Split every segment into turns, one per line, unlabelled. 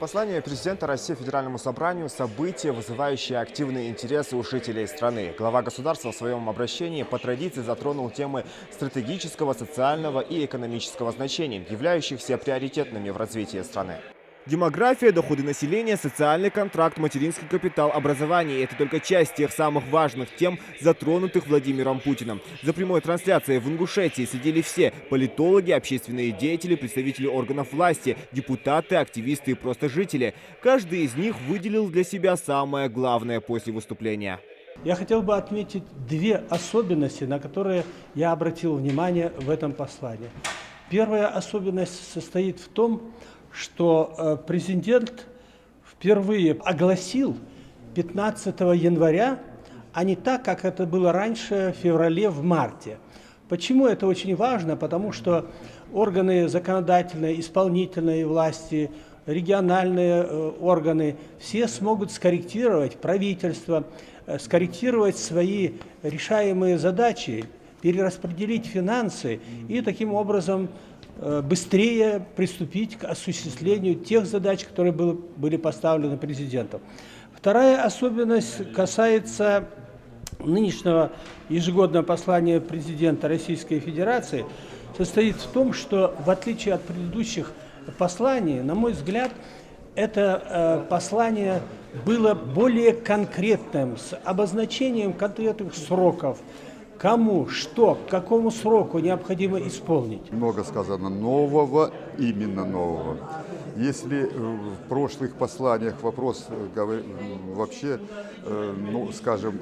Послание президента России Федеральному собранию – событие, вызывающее активные интересы у жителей страны. Глава государства в своем обращении по традиции затронул темы стратегического, социального и экономического значения, являющихся приоритетными в развитии страны. Демография, доходы населения, социальный контракт, материнский капитал, образование – это только часть тех самых важных тем, затронутых Владимиром Путиным. За прямой трансляцией в Ингушетии сидели все – политологи, общественные деятели, представители органов власти, депутаты, активисты и просто жители. Каждый из них выделил для себя самое главное после выступления.
Я хотел бы отметить две особенности, на которые я обратил внимание в этом послании. Первая особенность состоит в том, что президент впервые огласил 15 января, а не так, как это было раньше, в феврале, в марте. Почему это очень важно? Потому что органы законодательной, исполнительной власти, региональные органы, все смогут скорректировать правительство, скорректировать свои решаемые задачи, перераспределить финансы и таким образом быстрее приступить к осуществлению тех задач, которые были поставлены президентом. Вторая особенность касается нынешнего ежегодного послания президента Российской Федерации, состоит в том, что в отличие от предыдущих посланий, на мой взгляд, это послание было более конкретным, с обозначением конкретных сроков, кому, что, к какому сроку необходимо исполнить.
Много сказано нового, именно нового. Если в прошлых посланиях вопрос вообще, скажем,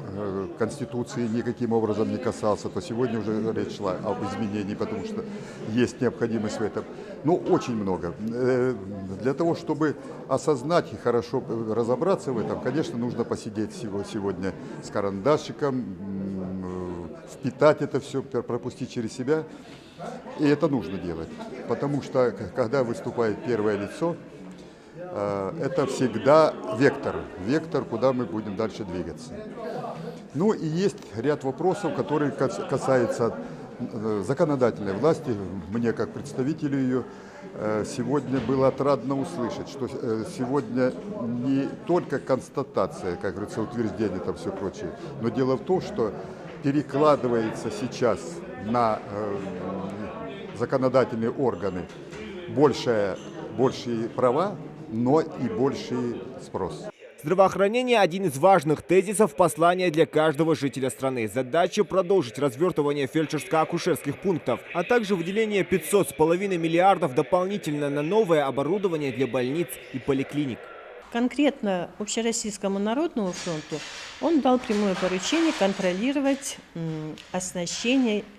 Конституции никаким образом не касался, то сегодня уже речь шла об изменении, потому что есть необходимость в этом. Очень много. Для того, чтобы осознать и хорошо разобраться в этом, конечно, нужно посидеть сегодня с карандашиком, впитать это все, пропустить через себя. И это нужно делать, потому что, когда выступает первое лицо, это всегда вектор, куда мы будем дальше двигаться. И есть ряд вопросов, которые касаются законодательной власти. Мне, как представителю ее, сегодня было отрадно услышать, что сегодня не только констатация, как говорится, утверждение, там все прочее, но дело в том, что перекладывается сейчас на законодательные органы большие права, но и больший спрос.
Здравоохранение – один из важных тезисов послания для каждого жителя страны. Задача – продолжить развертывание фельдшерско-акушерских пунктов, а также выделение 500,5 миллиардов дополнительно на новое оборудование для больниц и поликлиник.
Конкретно Общероссийскому народному фронту он дал прямое поручение контролировать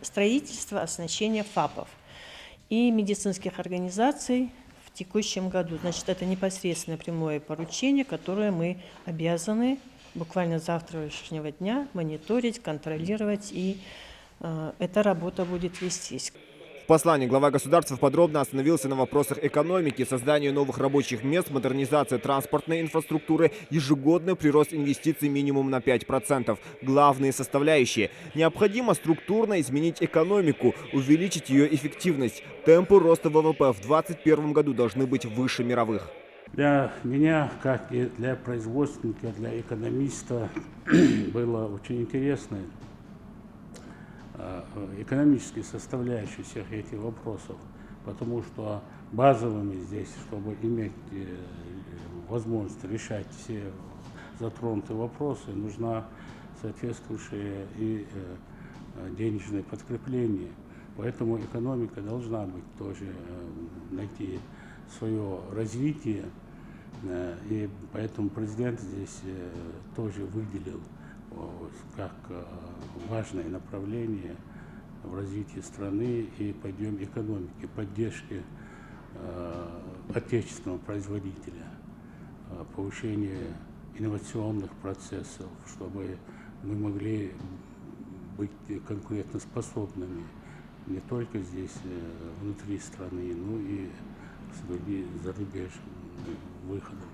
строительство оснащения ФАПов и медицинских организаций в текущем году. Значит, это непосредственно прямое поручение, которое мы обязаны буквально с завтрашнего дня мониторить, контролировать, и эта работа будет вестись.
В послании глава государства подробно остановился на вопросах экономики, создания новых рабочих мест, модернизации транспортной инфраструктуры, ежегодный прирост инвестиций минимум на 5%. Главные составляющие. Необходимо структурно изменить экономику, увеличить ее эффективность. Темпы роста ВВП в 2021 году должны быть выше мировых.
Для меня, как и для производственника, для экономиста, было очень интересно экономические составляющие всех этих вопросов, потому что базовыми здесь, чтобы иметь возможность решать все затронутые вопросы, нужна соответствующее и денежное подкрепление. Поэтому экономика должна быть тоже найти свое развитие, и поэтому президент здесь тоже выделил как важное направление в развитии страны и подъем экономики, поддержки отечественного производителя, повышение инновационных процессов, чтобы мы могли быть конкурентоспособными не только здесь, внутри страны, но и с зарубежным выходом.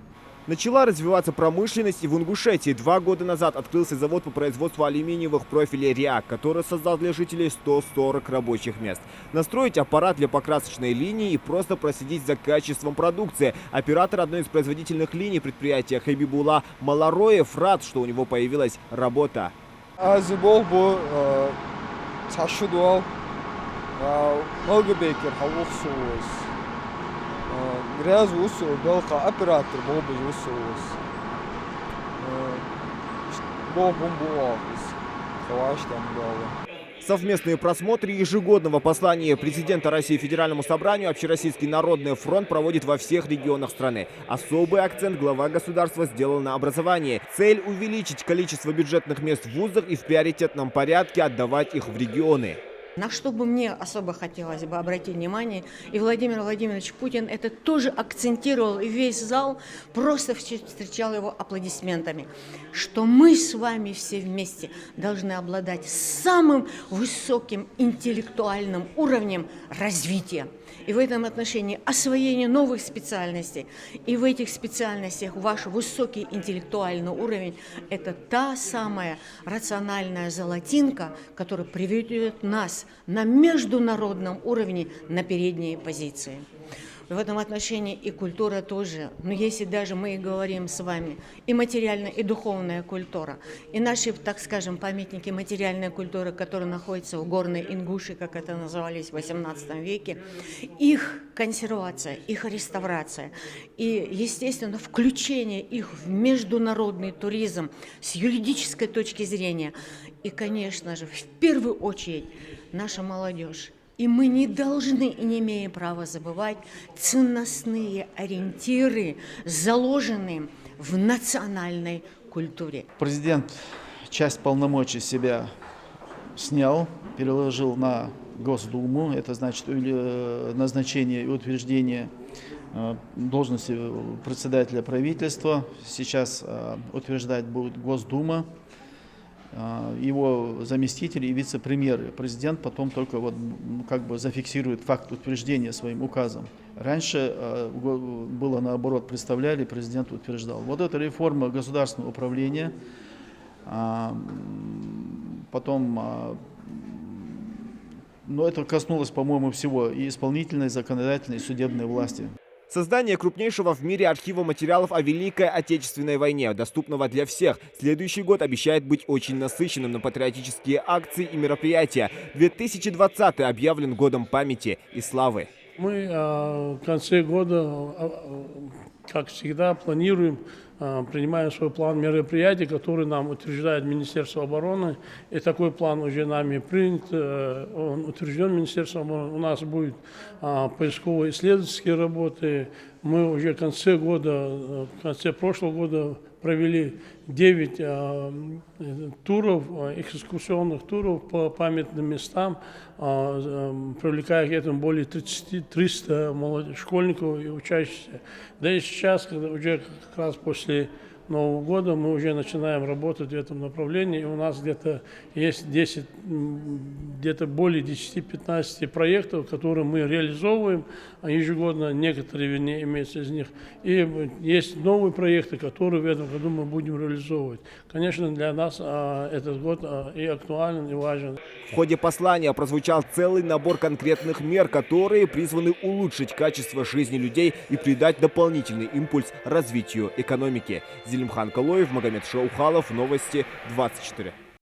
Начала развиваться промышленность и в Ингушетии. 2 года назад открылся завод по производству алюминиевых профилей «Риак», который создал для жителей 140 рабочих мест. Настроить аппарат для покрасочной линии и просто проследить за качеством продукции. Оператор одной из производительных линий предприятия Хабибулла Малароев рад, что у него появилась работа. Совместные просмотры ежегодного послания президента России Федеральному собранию Общероссийский народный фронт проводит во всех регионах страны. Особый акцент глава государства сделал на образовании. Цель – увеличить количество бюджетных мест в вузах и в приоритетном порядке отдавать их в регионы.
На что бы мне особо хотелось бы обратить внимание, и Владимир Владимирович Путин это тоже акцентировал, и весь зал просто встречал его аплодисментами, что мы с вами все вместе должны обладать самым высоким интеллектуальным уровнем развития. И в этом отношении освоение новых специальностей, и в этих специальностях ваш высокий интеллектуальный уровень – это та самая рациональная золотинка, которая приведет нас на международном уровне на передние позиции. В этом отношении и культура тоже. Но если даже мы и говорим с вами, и материальная, и духовная культура, и наши, так скажем, памятники материальной культуры, которые находятся в горной Ингушии, как это назывались в XVIII веке, их консервация, их реставрация и, естественно, включение их в международный туризм с юридической точки зрения. И, конечно же, в первую очередь наша молодежь. И мы не должны и не имеем права забывать ценностные ориентиры, заложенные в национальной культуре.
Президент часть полномочий себя снял, переложил на Госдуму. Это значит назначение и утверждение должности председателя правительства. Сейчас утверждать будет Госдума. Его заместители и вице-премьеры. Президент потом только зафиксирует факт утверждения своим указом. Раньше было наоборот, представляли, президент утверждал. Вот эта реформа государственного управления, потом, но это коснулось, по-моему, всего и исполнительной, и законодательной, и судебной власти.
Создание крупнейшего в мире архива материалов о Великой Отечественной войне, доступного для всех. Следующий год обещает быть очень насыщенным на патриотические акции и мероприятия. 2020 объявлен годом памяти и славы.
Мы в конце года, как всегда, планируем, принимаем свой план мероприятий, который нам утверждает Министерство обороны. И такой план уже нами принят, он утвержден Министерством обороны. У нас будут поисково-исследовательские работы. Мы уже в конце прошлого года провели 9 туров, экскурсионных туров по памятным местам, привлекая к этому более 300 школьников и учащихся. Да и сейчас, когда уже как раз после Нового года, мы уже начинаем работать в этом направлении. И у нас где-то есть где-то более 10-15 проектов, которые мы реализовываем ежегодно, некоторые, вернее, имеются из них. И есть новые проекты, которые в этом году мы будем реализовывать. Конечно, для нас этот год и актуален, и важен.
В ходе послания прозвучал целый набор конкретных мер, которые призваны улучшить качество жизни людей и придать дополнительный импульс развитию экономики. Зелимхан Калоев, Магомед Шаухалов, Новости 24.